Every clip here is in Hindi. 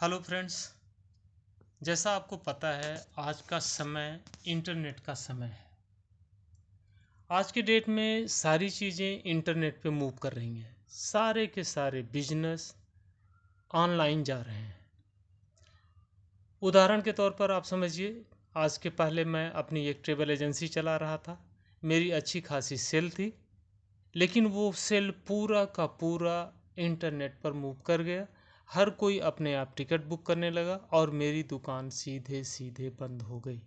Hello friends. जैसा आपको पता है आज का समय इंटरनेट का समय है। आज के डेट में सारी चीज़ें इंटरनेट पे मूव कर रही हैं। सारे के सारे बिजनेस ऑनलाइन जा रहे हैं। उदाहरण के तौर पर आप समझिए, आज के पहले मैं अपनी एक ट्रैवल एजेंसी चला रहा था। मेरी अच्छी खासी सेल थी, लेकिन वो सेल पूरा का पूरा इंटरनेट पर मूव कर गया। हर कोई अपने आप टिकट बुक करने लगा और मेरी दुकान सीधे सीधे बंद हो गई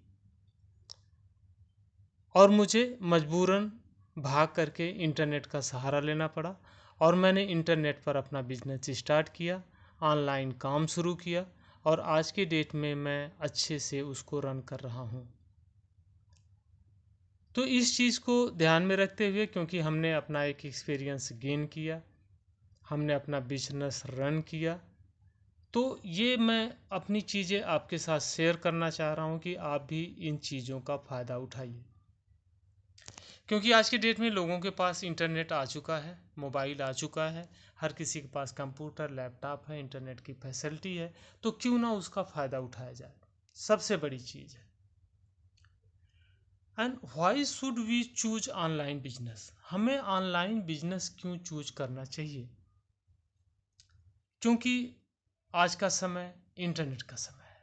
और मुझे मजबूरन भाग करके इंटरनेट का सहारा लेना पड़ा। और मैंने इंटरनेट पर अपना बिजनेस स्टार्ट किया, ऑनलाइन काम शुरू किया और आज की डेट में मैं अच्छे से उसको रन कर रहा हूँ। तो इस चीज़ को ध्यान में रखते हुए, क्योंकि हमने अपना एक एक्सपीरियंस गेन किया, हमने अपना बिजनेस रन किया, तो ये मैं अपनी चीज़ें आपके साथ शेयर करना चाह रहा हूँ कि आप भी इन चीज़ों का फ़ायदा उठाइए। क्योंकि आज के डेट में लोगों के पास इंटरनेट आ चुका है, मोबाइल आ चुका है, हर किसी के पास कंप्यूटर लैपटॉप है, इंटरनेट की फैसिलिटी है, तो क्यों ना उसका फ़ायदा उठाया जाए। सबसे बड़ी चीज़ है। And why should we choose online business? हमें ऑनलाइन बिजनेस क्यों चूज करना चाहिए? क्योंकि आज का समय इंटरनेट का समय है।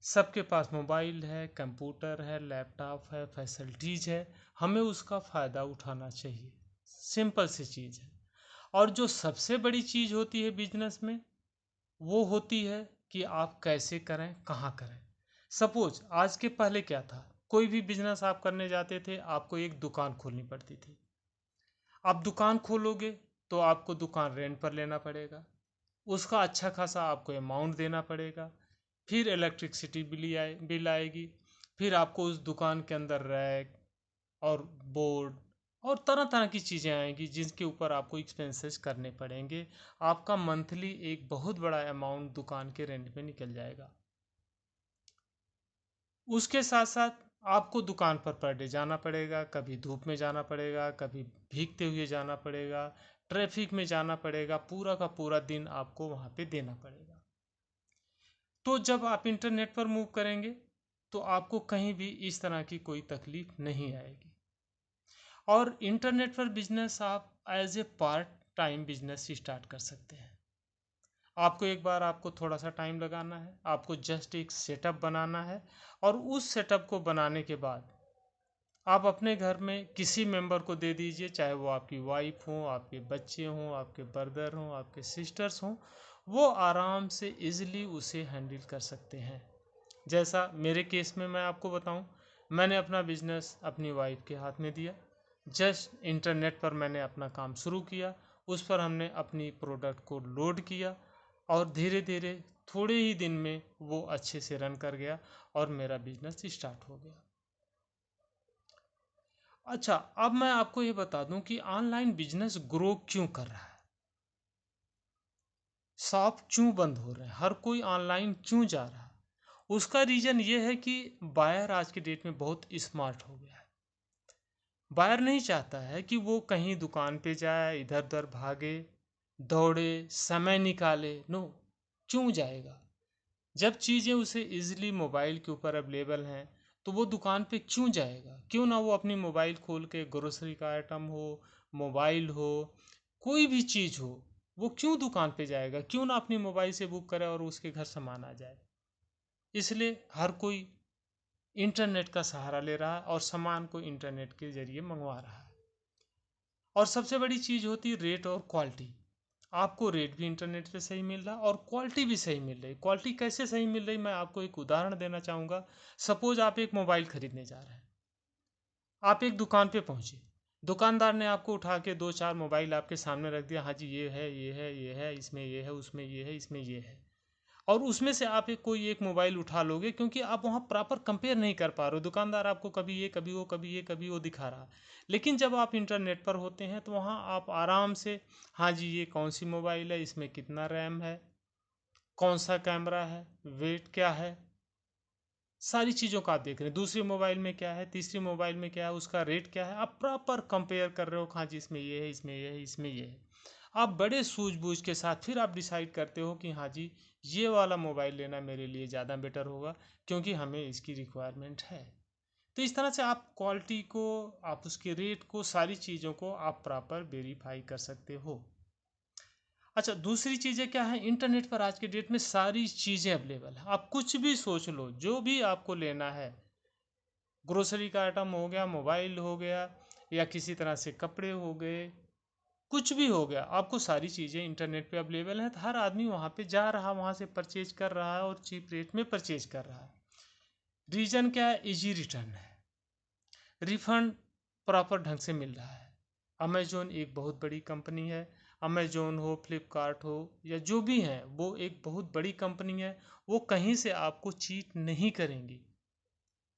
सबके पास मोबाइल है, कंप्यूटर है, लैपटॉप है, फैसिलिटीज़ है। हमें उसका फ़ायदा उठाना चाहिए। सिंपल सी चीज़ है। और जो सबसे बड़ी चीज़ होती है बिजनेस में, वो होती है कि आप कैसे करें, कहाँ करें। सपोज आज के पहले क्या था, कोई भी बिजनेस आप करने जाते थे, आपको एक दुकान खोलनी पड़ती थी। आप दुकान खोलोगे तो आपको दुकान रेंट पर लेना पड़ेगा, उसका अच्छा खासा आपको अमाउंट देना पड़ेगा। फिर इलेक्ट्रिसिटी बिल आएगी। फिर आपको उस दुकान के अंदर रैक और बोर्ड और तरह तरह की चीज़ें आएंगी जिसके ऊपर आपको एक्सपेंसेस करने पड़ेंगे। आपका मंथली एक बहुत बड़ा अमाउंट दुकान के रेंट पे निकल जाएगा। उसके साथ साथ आपको दुकान पर डे जाना पड़ेगा, कभी धूप में जाना पड़ेगा, कभी भीगते हुए जाना पड़ेगा, ट्रैफिक में जाना पड़ेगा, पूरा का पूरा दिन आपको वहाँ पे देना पड़ेगा। तो जब आप इंटरनेट पर मूव करेंगे तो आपको कहीं भी इस तरह की कोई तकलीफ नहीं आएगी। और इंटरनेट पर बिजनेस आप as a part time business start कर सकते हैं। आपको एक बार आपको थोड़ा सा टाइम लगाना है, आपको जस्ट एक सेटअप बनाना है और उस सेटअप को बनाने के बाद आप अपने घर में किसी मेंबर को दे दीजिए, चाहे वो आपकी वाइफ हो, आपके बच्चे हों, आपके ब्रदर हों, आपके सिस्टर्स हों। वो आराम से इजीली उसे हैंडल कर सकते हैं। जैसा मेरे केस में मैं आपको बताऊं, मैंने अपना बिजनेस अपनी वाइफ के हाथ में दिया। जस्ट इंटरनेट पर मैंने अपना काम शुरू किया, उस पर हमने अपनी प्रोडक्ट को लोड किया और धीरे धीरे थोड़े ही दिन में वो अच्छे से रन कर गया और मेरा बिजनेस स्टार्ट हो गया। अच्छा, अब मैं आपको ये बता दूं कि ऑनलाइन बिजनेस ग्रो क्यों कर रहा है, शॉप क्यों बंद हो रहे हैं, हर कोई ऑनलाइन क्यों जा रहा है। उसका रीजन ये है कि बायर आज के डेट में बहुत स्मार्ट हो गया है। बायर नहीं चाहता है कि वो कहीं दुकान पे जाए, इधर उधर भागे, दौड़े, समय निकाले। नो, क्यों जाएगा? जब चीज़ें उसे इजीली मोबाइल के ऊपर अवेलेबल हैं तो वो दुकान पे क्यों जाएगा? क्यों ना वो अपनी मोबाइल खोल के ग्रोसरी का आइटम हो, मोबाइल हो, कोई भी चीज़ हो, वो क्यों दुकान पे जाएगा? क्यों ना अपनी मोबाइल से बुक करे और उसके घर सामान आ जाए। इसलिए हर कोई इंटरनेट का सहारा ले रहा है और सामान को इंटरनेट के जरिए मंगवा रहा है। और सबसे बड़ी चीज़ होती है रेट और क्वालिटी। आपको रेट भी इंटरनेट पे सही मिल रहा है और क्वालिटी भी सही मिल रही। क्वालिटी कैसे सही मिल रही, मैं आपको एक उदाहरण देना चाहूँगा। सपोज आप एक मोबाइल खरीदने जा रहे हैं, आप एक दुकान पे पहुँचे, दुकानदार ने आपको उठा के दो चार मोबाइल आपके सामने रख दिया। हाँ जी, ये है, ये है, ये है, इसमें ये है, उसमें ये है, इसमें ये है। और उसमें से आप एक कोई एक मोबाइल उठा लोगे, क्योंकि आप वहाँ प्रॉपर कंपेयर नहीं कर पा रहे हो। दुकानदार आपको कभी ये कभी वो, कभी ये कभी वो दिखा रहा। लेकिन जब आप इंटरनेट पर होते हैं तो वहाँ आप आराम से, हाँ जी, ये कौन सी मोबाइल है, इसमें कितना रैम है, कौन सा कैमरा है, वेट क्या है, सारी चीज़ों का आप देख रहे हैं। दूसरी मोबाइल में क्या है, तीसरी मोबाइल में क्या है, उसका रेट क्या है, आप प्रॉपर कंपेयर कर रहे हो। हाँ जी, इसमें ये है, इसमें ये है, इसमें ये है। आप बड़े सूझबूझ के साथ फिर आप डिसाइड करते हो कि हाँ जी, ये वाला मोबाइल लेना मेरे लिए ज़्यादा बेटर होगा, क्योंकि हमें इसकी रिक्वायरमेंट है। तो इस तरह से आप क्वालिटी को, आप उसके रेट को, सारी चीज़ों को आप प्रॉपर वेरीफाई कर सकते हो। अच्छा, दूसरी चीज़ें क्या है, इंटरनेट पर आज के डेट में सारी चीज़ें अवेलेबल है। आप कुछ भी सोच लो, जो भी आपको लेना है, ग्रोसरी का आइटम हो गया, मोबाइल हो गया, या किसी तरह से कपड़े हो गए, कुछ भी हो गया, आपको सारी चीज़ें इंटरनेट पे अवेलेबल हैं। तो हर आदमी वहाँ पे जा रहा, वहाँ से परचेज कर रहा है और चीप रेट में परचेज कर रहा है। रीज़न क्या है, इजी रिटर्न है, रिफंड प्रॉपर ढंग से मिल रहा है। अमेजोन एक बहुत बड़ी कंपनी है। अमेजोन हो, फ्लिपकार्ट हो, या जो भी है, वो एक बहुत बड़ी कंपनी है। वो कहीं से आपको चीट नहीं करेंगी।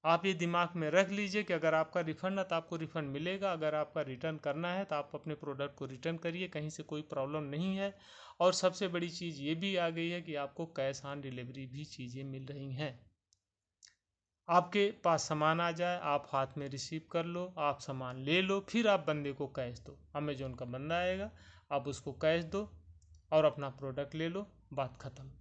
आप ये दिमाग में रख लीजिए कि अगर आपका रिफंड है तो आपको रिफंड मिलेगा, अगर आपका रिटर्न करना है तो आप अपने प्रोडक्ट को रिटर्न करिए, कहीं से कोई प्रॉब्लम नहीं है। और सबसे बड़ी चीज़ ये भी आ गई है कि आपको कैश ऑन डिलीवरी भी चीज़ें मिल रही हैं। आपके पास सामान आ जाए, आप हाथ में रिसीव कर लो, आप सामान ले लो, फिर आप बंदे को कैश दो। अमेजोन का बंदा आएगा, आप उसको कैश दो और अपना प्रोडक्ट ले लो, बात ख़त्म।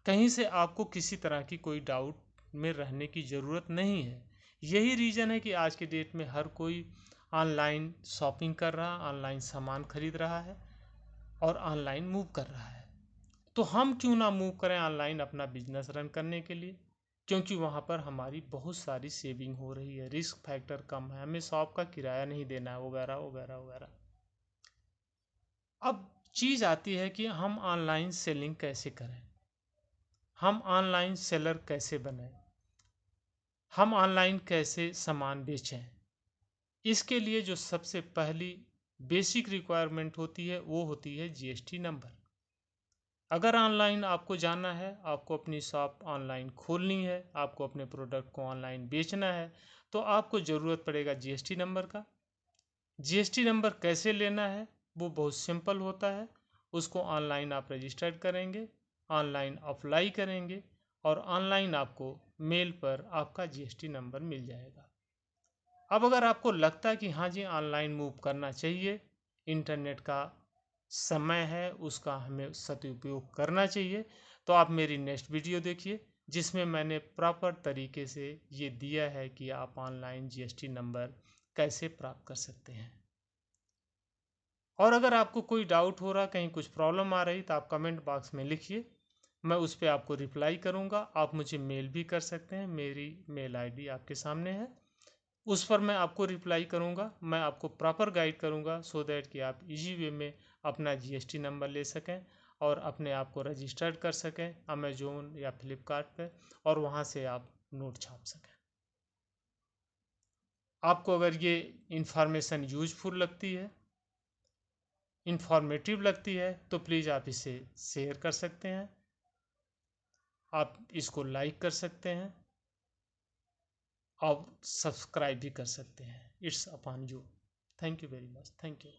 कहीं से आपको किसी तरह की कोई डाउट में रहने की ज़रूरत नहीं है। यही रीज़न है कि आज के डेट में हर कोई ऑनलाइन शॉपिंग कर रहा, ऑनलाइन सामान खरीद रहा है और ऑनलाइन मूव कर रहा है। तो हम क्यों ना मूव करें ऑनलाइन अपना बिजनेस रन करने के लिए, क्योंकि वहाँ पर हमारी बहुत सारी सेविंग हो रही है, रिस्क फैक्टर कम है, हमें शॉप का किराया नहीं देना है, वगैरह वगैरह वगैरह। अब चीज़ आती है कि हम ऑनलाइन सेलिंग कैसे करें, हम ऑनलाइन सेलर कैसे बने, हम ऑनलाइन कैसे सामान बेचें। इसके लिए जो सबसे पहली बेसिक रिक्वायरमेंट होती है वो होती है जीएसटी नंबर। अगर ऑनलाइन आपको जाना है, आपको अपनी शॉप ऑनलाइन खोलनी है, आपको अपने प्रोडक्ट को ऑनलाइन बेचना है, तो आपको ज़रूरत पड़ेगा जीएसटी नंबर का। जीएसटी नंबर कैसे लेना है, वो बहुत सिंपल होता है। उसको ऑनलाइन आप रजिस्टर्ड करेंगे, ऑनलाइन अप्लाई करेंगे और ऑनलाइन आपको मेल पर आपका जीएसटी नंबर मिल जाएगा। अब अगर आपको लगता है कि हाँ जी, ऑनलाइन मूव करना चाहिए, इंटरनेट का समय है, उसका हमें सदुपयोग करना चाहिए, तो आप मेरी नेक्स्ट वीडियो देखिए, जिसमें मैंने प्रॉपर तरीके से ये दिया है कि आप ऑनलाइन जीएसटी नंबर कैसे प्राप्त कर सकते हैं। और अगर आपको कोई डाउट हो रहा, कहीं कुछ प्रॉब्लम आ रही, तो आप कमेंट बॉक्स में लिखिए, मैं उस पर आपको रिप्लाई करूँगा। आप मुझे मेल भी कर सकते हैं, मेरी मेल आईडी आपके सामने है, उस पर मैं आपको रिप्लाई करूँगा। मैं आपको प्रॉपर गाइड करूँगा सो दैट कि आप इजी वे में अपना जीएसटी नंबर ले सकें और अपने आप को रजिस्टर्ड कर सकें अमेजोन या फ्लिपकार्ट पे, और वहाँ से आप नोट छाप सकें। आपको अगर ये इंफॉर्मेशन यूजफुल लगती है, इंफॉर्मेटिव लगती है, तो प्लीज़ आप इसे शेयर कर सकते हैं, आप इसको लाइक कर सकते हैं और सब्सक्राइब भी कर सकते हैं। It's upon you. Thank you very much. Thank you.